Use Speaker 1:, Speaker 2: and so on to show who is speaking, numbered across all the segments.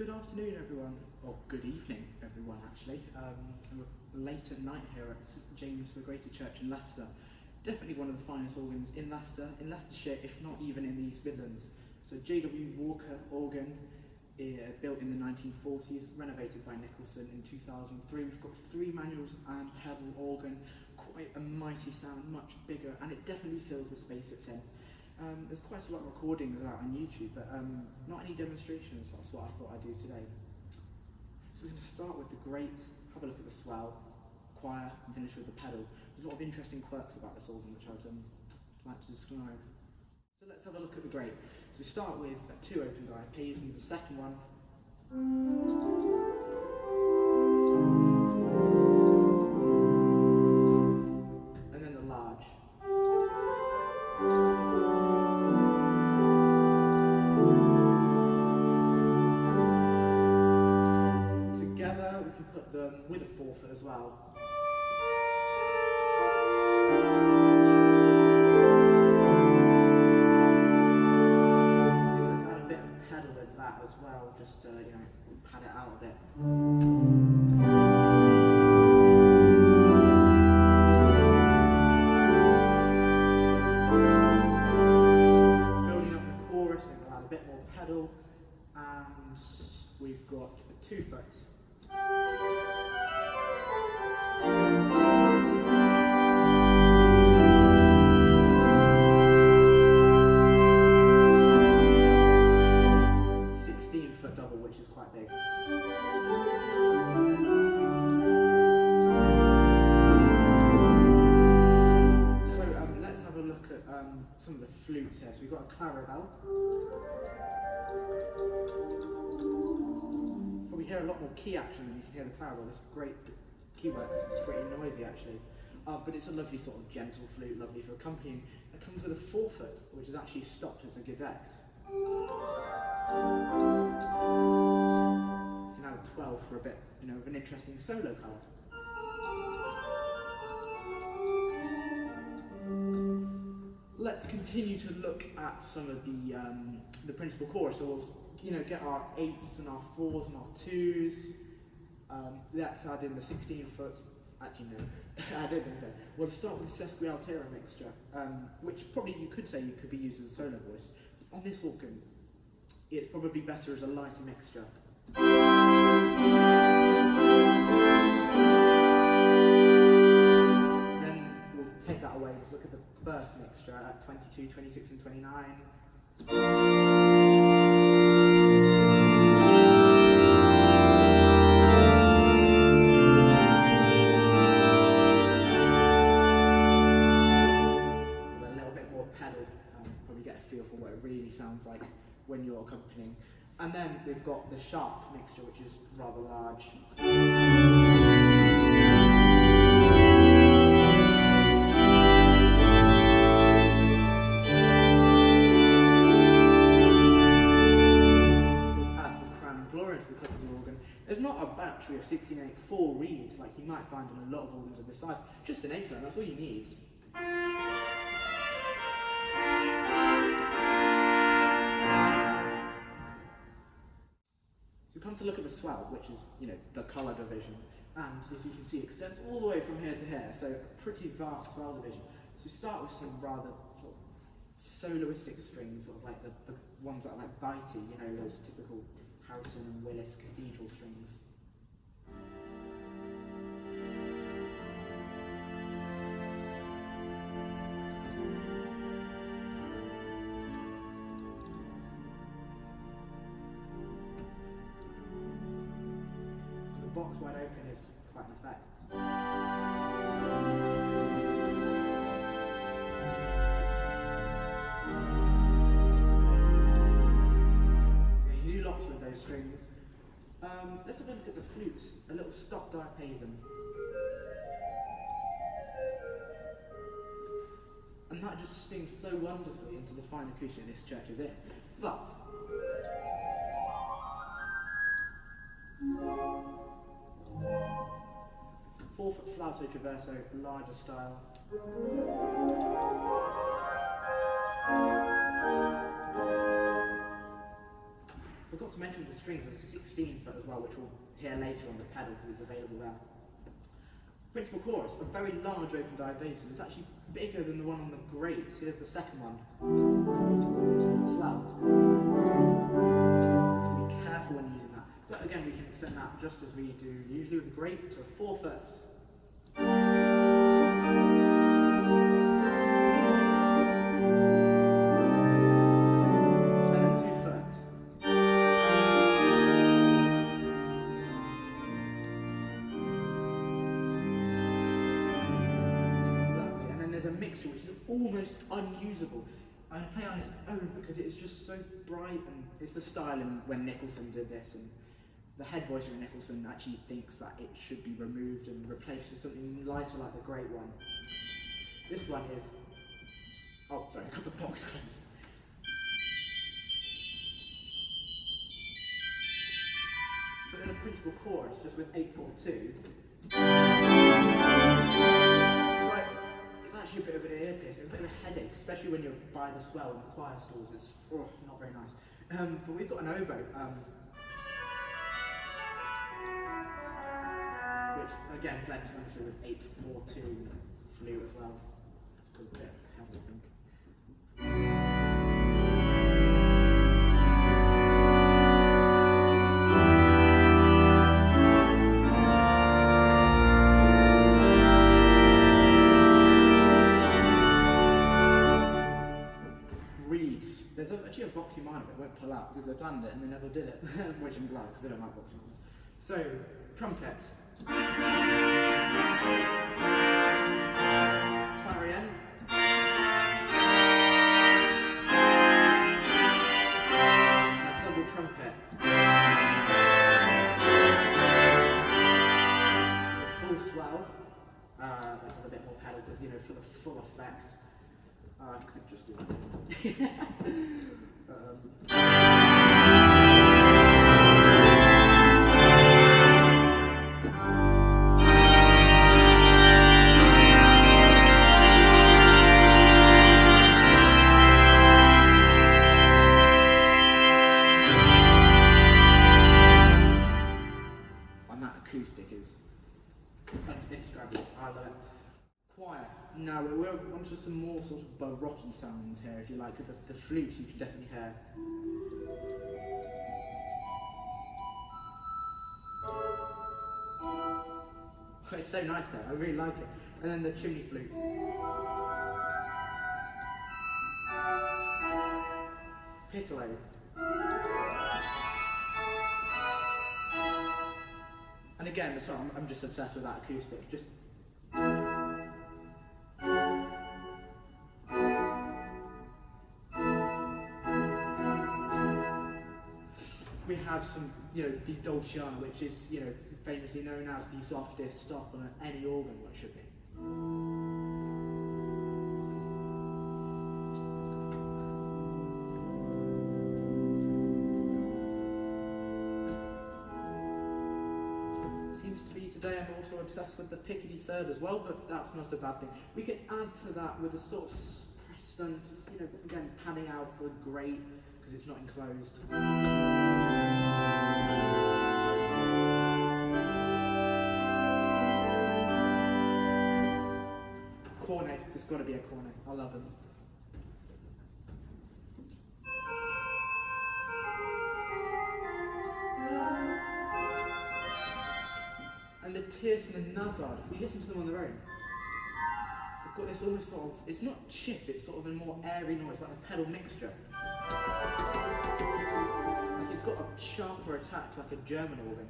Speaker 1: Good afternoon, everyone, or good evening, everyone, actually. We're late at night here at St James the Greater Church in Leicester. Definitely one of the finest organs in Leicester, in Leicestershire, if not even in the East Midlands. So J.W. Walker organ, built in the 1940s, renovated by Nicholson in 2003. We've got 3 manuals and pedal organ, quite a mighty sound, much bigger, and it definitely fills the space it's in. There's quite a lot of recordings out on YouTube, but not any demonstrations, so that's what I thought I'd do today. So we're going to start with the great, have a look at the swell, choir, and finish with the pedal. There's a lot of interesting quirks about this organ which I'd like to describe. So let's have a look at the great. So we start with 2 open diapasons, the second one. And then the large. Together we can put them with a 4-foot as well. As well, just to pad it out a bit. Building up the chorus, and we'll add a bit more pedal, and we've got a 2-foot. Double, which is quite big. So let's have a look at some of the flutes here. So we've got a clarabelle. But we hear a lot more key action than you can hear the clarabelle. This great key works, it's pretty noisy actually. But it's a lovely sort of gentle flute, lovely for accompanying. It comes with a 4-foot, which is actually stopped as a gedect. You can add a 12 for a bit, of an interesting solo colour. Let's continue to look at some of the principal chorus. So we'll, get our 8s and our 4s and our 2s. Let's add in the 16-foot. Actually, no, I don't think so. We'll start with the sesquialtera mixture, which probably you could say you could be used as a solo voice. On this organ, it's probably better as a lighter mixture. Then we'll take that away, look at the burst mixture at 22, 26 and 29. With a little bit more pedal, probably get a feel for what it really sounds like when you're accompanying. And then we've got the sharp mixture, which is rather large. So it adds the crown and glory to the top of the organ. There's not a battery of 16/8 full reeds like you might find in a lot of organs of this size. Just an 8-foot, that's all you need. So we come to look at the swell, which is, the colour division, and as you can see, extends all the way from here to here, so a pretty vast swell division. So we start with some rather sort of soloistic strings, sort of like the ones that are like bitey, those typical Harrison and Willis cathedral strings. Box wide open is quite an effect. You do lots with those strings. Let's have a look at the flutes, a little stop diapason. And that just sings so wonderfully into the fine acoustic this church is in. But 4-foot flauto traverso, larger style. Forgot forgot to mention the strings. There's a 16 foot as well, which we'll hear later on the pedal because it's available there. Principal chorus, a very large open diapason. It's actually bigger than the one on the great. Here's the second one. Swell. So be careful when using that. But again, we can extend that just as we do usually with the great to 4 foot. Which is almost unusable. I'm going to play on its own because it's just so bright, and it's the style when Nicholson did this, and the head voice of Nicholson actually thinks that it should be removed and replaced with something lighter like the great one. This one is... Oh, sorry, I got the box closed. So in the principal chorus, just with 8/4/2, actually a bit of an ear piercing. It's a bit of a headache, especially when you're by the swell in the choir stalls. It's not very nice. But we've got an oboe, which again blends wonderfully with 8/4/2 flute as well. A bit of pedal, I think. There's actually a voxy minor that won't pull out because they planned it and they never did it, which I'm glad because I don't like voxy minors. So, trumpet, clarion, a double trumpet, a full swell. Let's have a bit more pedal because, for the full effect. I could just do that. And that acoustic is indescribable. I love it. Choir. Now we're onto some more sort of baroque sounds here, if you like. The flute you can definitely hear. Oh, it's so nice there, I really like it. And then the chimney flute. Piccolo. And again, sorry, I'm just obsessed with that acoustic. We have some, the dolciana, which is, famously known as the softest stop on any organ, what it should be. Seems to be today I'm also obsessed with the Picardy third as well, but that's not a bad thing. We can add to that with a sort of stunt, again, panning out the great, because it's not enclosed. Cornet, it's got to be a cornet, I love them. And the tierce and the nazard, if we listen to them on their own, they've got this almost sort of, it's not chip, it's sort of a more airy noise, like a pedal mixture. Like it's got a sharper attack, like a German organ.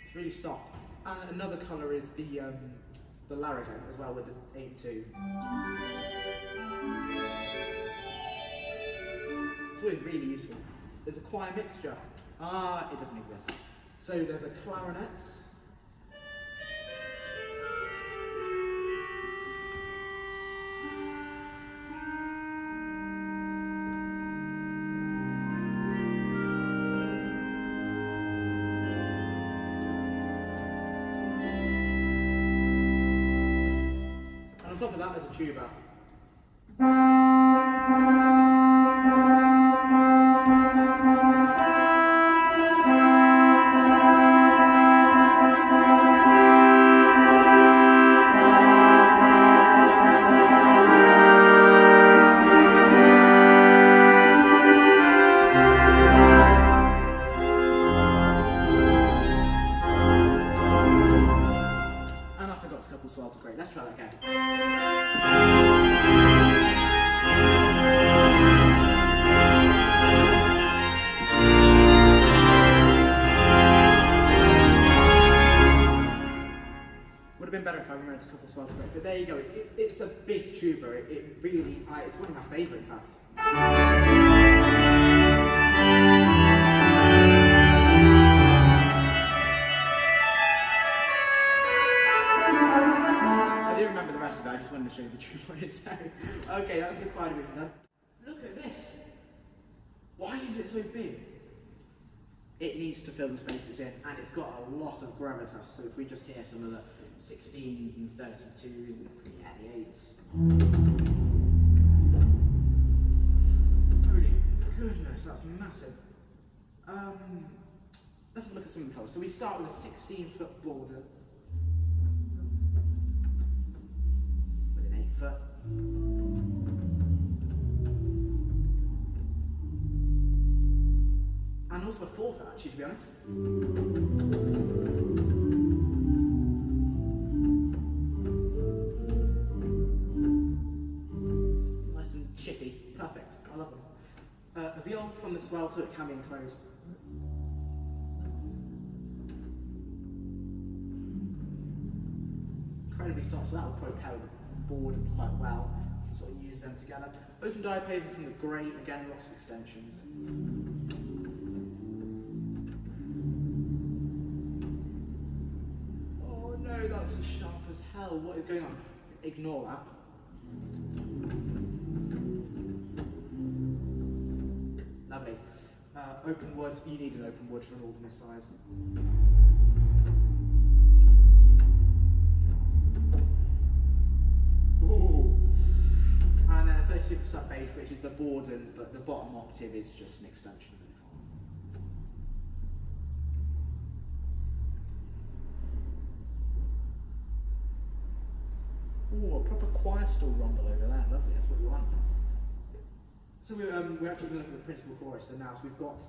Speaker 1: It's really soft. And another colour is the larigo as well with the 8/2. It's always really useful. There's a choir mixture. It doesn't exist. So there's a clarinet. And on top of that there's a tuba. compared to a couple of swells. But there you go. It's a big tuba. It really, it's one of my favourite, in fact. I do remember the rest of it. I just wanted to show you the tuba on its own. Okay, that's the choir we've done. Look at this. Why is it so big? It needs to fill the spaces in, and it's got a lot of gravitas. So if we just hear some of the 16s and 32s, and yeah, the 8s. Holy goodness, that's massive. Let's have a look at some of the colours. So we start with a 16-foot border with an 8-foot. And also a 4-foot, actually, to be honest. Nice and chiffy. Perfect. I love them. A viol from the swell, so it can be enclosed. Incredibly soft, so that will probably pair with the board quite well. You can sort of use them together. Open diapason from the grate, again, lots of extensions. That's as sharp as hell. What is going on? Ignore that. Lovely. Open wood. You need an open wood for an organ this size. Ooh. And then a 32% bass, which is the Borden, but the bottom octave is just an extension. Ooh, a proper choir stall rumble over there. Lovely, that's what we want. So we're actually going to look at the principal chorus now. So we've got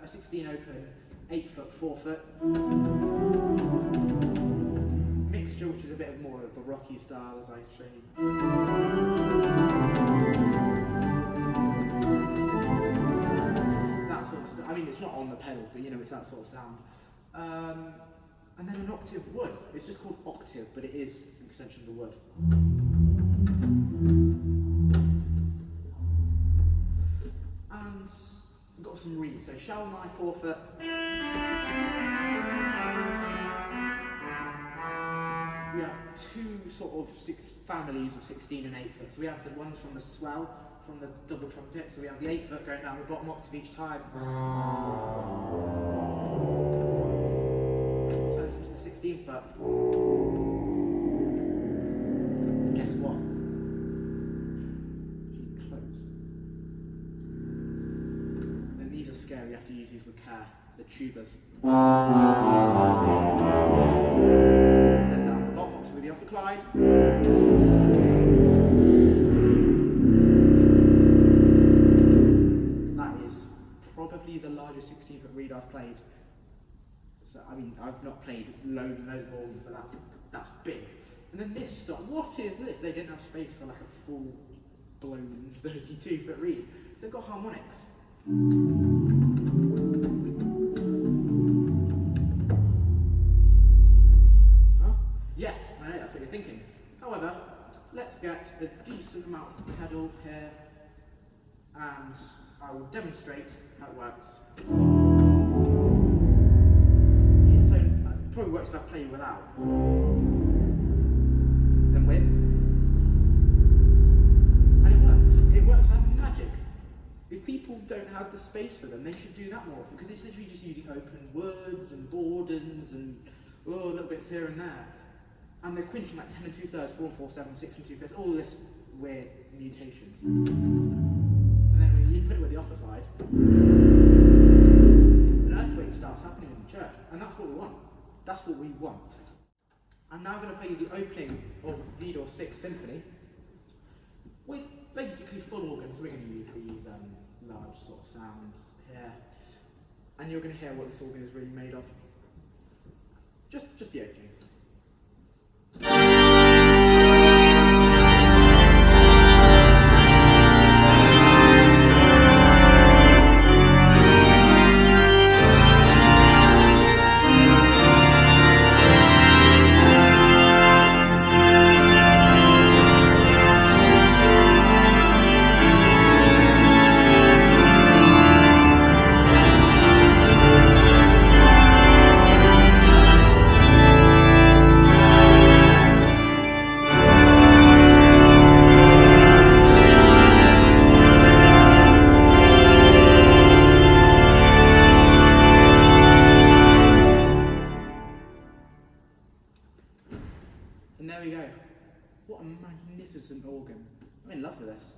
Speaker 1: a 16 open, 8-foot, 4-foot. Mixture, which is a bit more of a baroque style, as I showed you. That sort of stuff. I mean, it's not on the pedals, but you know, it's that sort of sound. And then an octave wood. It's just called octave, but it is an extension of the wood. And we've got some reeds. So shell and I 4-foot. We have two sort of families of 16 and 8-foot. So we have the ones from the swell, from the double trumpet. So we have the 8-foot going down the bottom octave each time. 16-foot. Guess what? Close. And these are scary, you have to use these with care. The tubas. And then down the bottom octave with the Ophicleide. That is probably the largest 16-foot reed I've played. So, I mean, I've not played loads and loads of organs, but that's big. And then this stuff, what is this? They didn't have space for like a full-blown 32-foot reed. So they've got harmonics. Huh? Yes, I know, that's what you're thinking. However, let's get a decent amount of pedal here, and I will demonstrate how it works. Probably works if I play without than with, and it works like magic. If people don't have the space for them, they should do that more often, because it's literally just using open words and Bordens and little bits here and there, and they're quinting like 10 and 2/3, 4 and 4 7, 6 and 2/5, all this weird mutations. And then when you put it with the Ophicleide, an earthquake starts happening in the church, and that's what we want. That's what we want. I'm now going to play you the opening of Vidor 6th Symphony with basically full organ. So we're going to use these large sort of sounds here, and you're going to hear what this organ is really made of. Just the opening. And there we go. What a magnificent organ. I'm in love with this.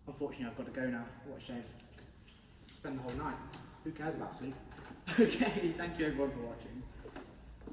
Speaker 1: Unfortunately, I've got to go now. What a shame. Spend the whole night. Who cares about sleep? Okay, thank you everyone for watching.